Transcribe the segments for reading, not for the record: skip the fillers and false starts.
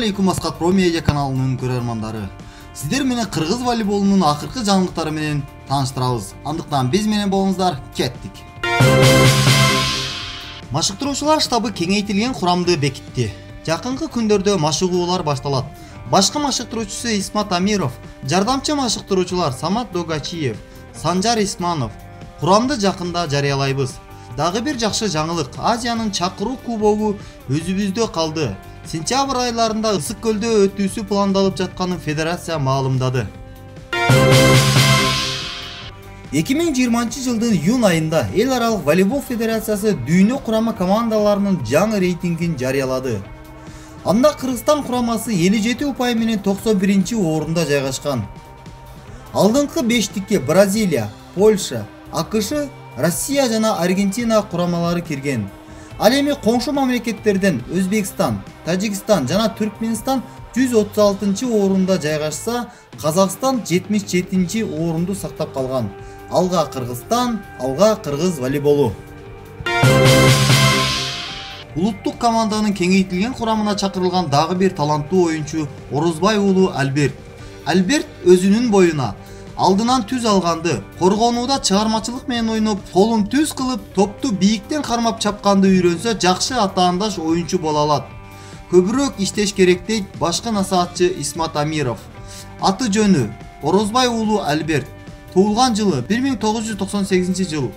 алейкум, Асхат Про Медиа каналынын көрөрмандары. Сиздер менен кыргыз волейболунун акыркы жаңылыктары менен тааныштырабыз. Андыктан биз менен болуңуздар, кеттик. Машыктыруучулар штабы кеңейтилген курамды бекитти. Жакынкы күндөрдө машыгуулар башталат. Башкы машыктыруучусу Исмат Амиров, жардамчы машыктыруучулар Самат Догачиев, Санжар Исманов курамды жакында жарыялайбыз. Дагы бир жакшы жаңылык, Азиянын чакыруу кубогу өзүбүздө калды. Сентябрь айларында Ысык көлдө өтүүсү пландалып жатканын федерация маалымдады. 2020 жылдын июнь айында эл аралык волейбол федерациясы дүйнө курама командаларынын жаңы рейтингин жарыялады. Анда Кыргызстан курамасы 57 упай менен 91-орунда жайгашкан. Алдыңкы бештикке Бразилия, Польша, АКШ, Россия жана Аргентина курамалары кирген. Ал эми коңшу мамлекеттерден Өзбекстан, Тажикстан жана Түркменстан 136-орунда жайгашса, Казакстан 77-орунду сактап калган. Алга Кыргызстан, алга кыргыз волейболу. Улуттук команданын кеңейтилген курамына чакырылган дагы бир таланттуу оюнчу Орозбай уулу Альберт. Альберт өзүнүн боюна алдынан түз алганды, коргонууда чыгармачылык менен ойноп, колун түз кылып, топту бийиктен кармап чапканды үйрөнсө, жакшы атаандаш оюнчу боло алат. Көбүрөөк иштеш керек дейт башкы насаатчы Исмат Амиров. Аты жөнү Орозбай уулу Альберт. Туулган жылы 1998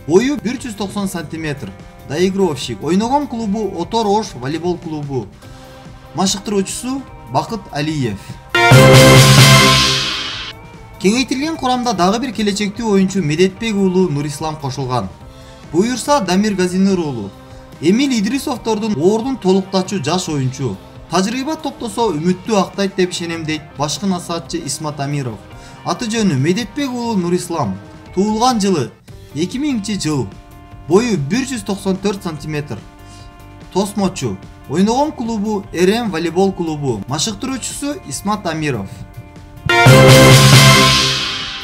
Бою 190 см. Доигровщик. Ойногон клубу Отор Ош волейбол клубу. Машыктыруучусу Бакыт Алиев. Кеңейтилген курамда дагы бир келечектүү оюнчу Медетбек уулу Нурислам кошулган. Буюрса Дамир Газинур уулу. Эмил Идрисовдордун ордун толуктачу жаш оюнчу. Тажрыйба топтосо үмүттүү актайт деп ишенимдейт башкы насаатчы Исмат Амиров. Аты жөнү Медетбек уулу Нурислам. Туулган жылы 2000 Бою 194 см. Тосмочу. Ойногон клубу РМ волейбол клубу. Машыктыруучусу Исмат Амиров.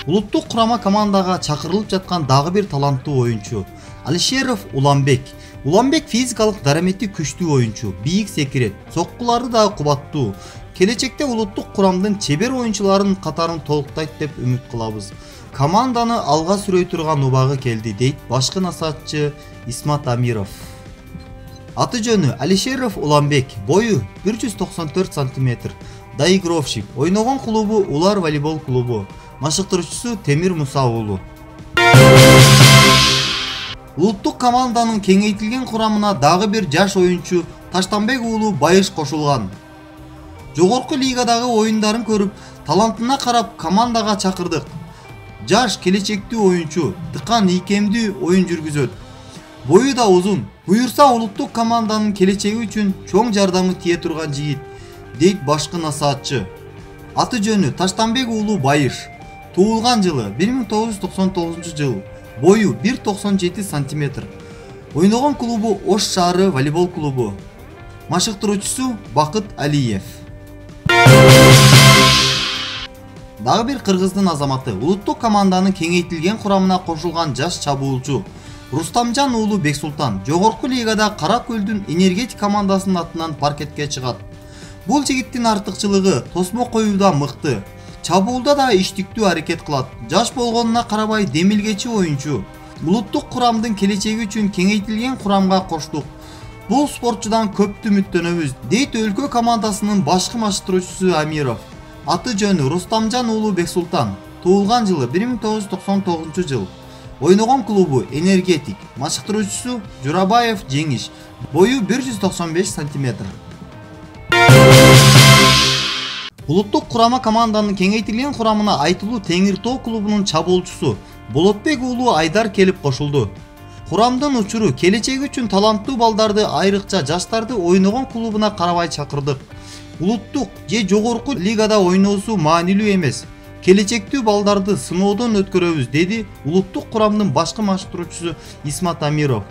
Улуттук курама командага чакырылып жаткан дагы бир таланттуу оюнчу Алишеров Уланбек. Уланбек физикалык дарамети күчтүү оюнчу, бийик секирет, соккулары да кубаттуу. Келечекте улуттук курамдын чебер оюнчуларынын катарын толуктайт деп үмүт кылабыз. Команданы алга сүрөй турган убагы келди, дейт башкы насаатчы Исмат Амиров. Аты жөнү Алишеров Уланбек, бою 194 см. Доигровщик. Ойногон клубу Улар волейбол клубу. Машыктыруучусу Темир Муса уулу. Улуттук команданын кеңейтилген курамына дагы бир жаш оюнчу Таштанбек уулу Байыш кошулган. Жогорку лигадагы оюндарын көрүп, талантына карап командага чакырдык. Жаш келечектүү оюнчу, тыкан ийкемдүү оюн жүргүзөт. Бою да узун. Буюрса улуттук команданын келечеги үчүн чоң жардамы тие турган жигит, дейт башкы насаатчы. Аты жөнү Таштанбек уулу Байыш. Туулган жылы 1999 Бою 197 см. Ойногон клубу Ош шаары волейбол клубу. Машыктыруучусу Бакыт Алиев. Дагы бир кыргыздын азаматы улуттук команданын кеңейтилген курамына кошулган жаш чабуулчу Рустамжан уулу Бексултан жогорку лигада Кара Көлдүн энергетик командасынын атынан паркетке чыгат. Бул жигиттин артыкчылыгы тосмо коюуда мыкты. Чабуулда да иштиктүү аракет кылат. Жаш болгонуна карабай демилгечи оюнчу. Улуттук курамдын келечеги үчүн кеңейтилген курамга коштук. Бул спортчудан көптү үмүттөнөбүз, дейт өлкө командасынын башкы машыктыруучусу Амиров. Аты жөнү Рустамжан уулу Бексултан. Туулган жылы 1999 Ойногон клубу Энергетик. Машыктыруучусу Журабаев Жеңиш. Бою 195 см. Улуттук курама команданын кеңейтилген курамына Айтылуу Теңир Тоо клубунун чабуулчусу Болотбек уулу Айдар келип кошулду. Курамдын учуру келечеги үчүн таланттуу балдарды, айрыкча жаштарды ойногон клубуна карабай чакырдык. Улуттук же жогорку лигада ойноосу маанилүү эмес. Келечектүү балдарды сыноодон өткөрөбүз, деди улуттук курамдын башкы машыктыруучусу Исмат Амиров.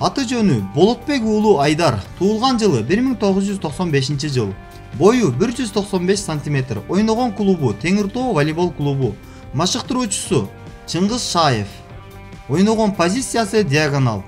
Аты жөнү Болотбек уулу Айдар. Туулган жылы 1995 Бою 195 см. Ойногон клубу Теңир Тоо волейбол клубу. Машыктыруучусу Чыңгыз Шаев. Ойногон позициясы диагонал.